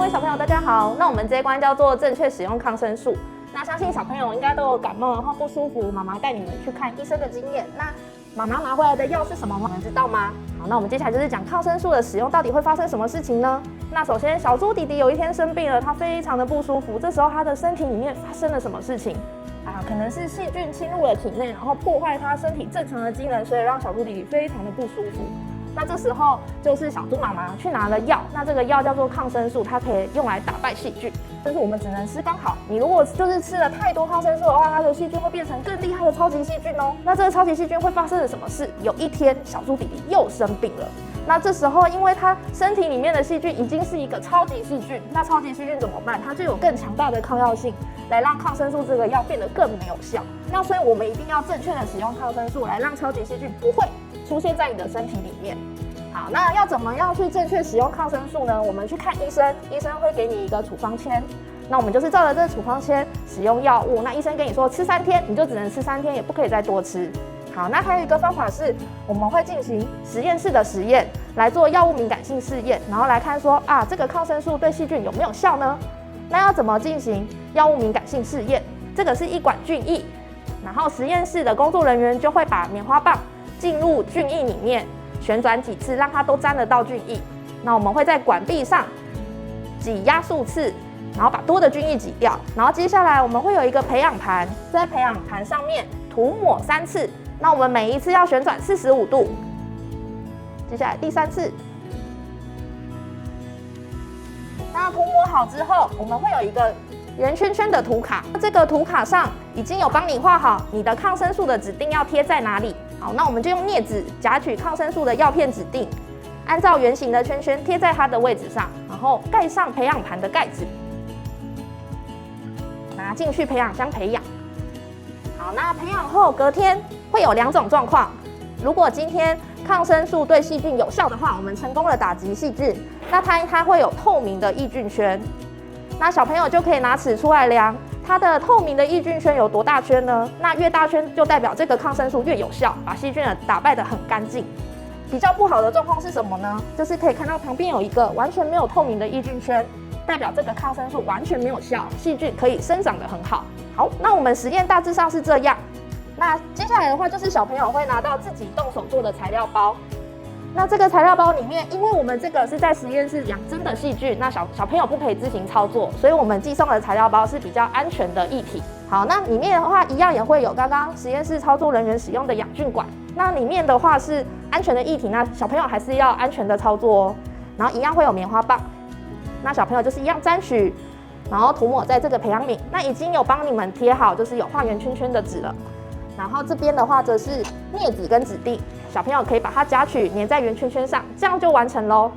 位小朋友大家好，那我们这一关叫做正确使用抗生素。那相信小朋友应该都有感冒然后不舒服，妈妈带你们去看医生的经验。那妈妈拿回来的药是什么？你们知道吗？好，那我们接下来就是讲抗生素的使用到底会发生什么事情呢？那首先，小猪弟弟有一天生病了，他非常的不舒服。这时候他的身体里面发生了什么事情？可能是细菌侵入了体内，然后破坏他身体正常的机能，所以让小猪弟弟非常的不舒服。那这时候就是小猪妈妈去拿了药，那这个药叫做抗生素，它可以用来打败细菌。但是我们只能吃刚好，你如果就是吃了太多抗生素的话，它的细菌会变成更厉害的超级细菌哦。那这个超级细菌会发生了什么事？有一天小猪弟弟又生病了。那这时候，因为他身体里面的细菌已经是一个超级细菌，那超级细菌怎么办？它就有更强大的抗药性，来让抗生素这个药变得更没有效。那所以我们一定要正确的使用抗生素，来让超级细菌不会出现在你的身体里面。好，那要怎么样去正确使用抗生素呢？我们去看医生，医生会给你一个处方签。那我们就是照着这个处方签使用药物。那医生跟你说吃3天，你就只能吃3天，也不可以再多吃。好，那还有一个方法是，我们会进行实验室的实验，来做药物敏感性试验，然后来看说这个抗生素对细菌有没有效呢？那要怎么进行药物敏感性试验？这个是一管菌液，然后实验室的工作人员就会把棉花棒进入菌液里面，旋转几次，让它都沾得到菌液。那我们会在管壁上挤压数次，然后把多的菌液挤掉。然后接下来我们会有一个培养盘，在培养盘上面涂抹3次。那我们每一次要旋转45度。接下来第3次。那涂抹好之后，我们会有一个圆圈圈的图卡，这个图卡上已经有帮你画好你的抗生素的指定要贴在哪里。好，那我们就用镊子夹取抗生素的药片指定，按照圆形的圈圈贴在它的位置上，然后盖上培养盘的盖子，拿进去培养箱培养。好，那培养后隔天会有2种状况。如果今天抗生素对细菌有效的话，我们成功的打击细菌，那它会有透明的抑菌圈。那小朋友就可以拿尺出来量，它的透明的抑菌圈有多大圈呢？那越大圈就代表这个抗生素越有效，把细菌打败得很干净。比较不好的状况是什么呢？就是可以看到旁边有一个完全没有透明的抑菌圈，代表这个抗生素完全没有效，细菌可以生长得很好。好，那我们实验大致上是这样。那接下来的话就是小朋友会拿到自己动手做的材料包。那这个材料包里面，因为我们这个是在实验室养真的细菌，那小朋友不可以自行操作，所以我们寄送的材料包是比较安全的液体。好，那里面的话一样也会有刚刚实验室操作人员使用的养菌管。那里面的话是安全的液体，那小朋友还是要安全的操作哦。然后一样会有棉花棒，那小朋友就是一样沾取，然后涂抹在这个培养皿。那已经有帮你们贴好，就是有画圆圈圈的纸了。然后这边的话则是镊子跟指定，小朋友可以把它夹取粘在圆圈圈上，这样就完成咯。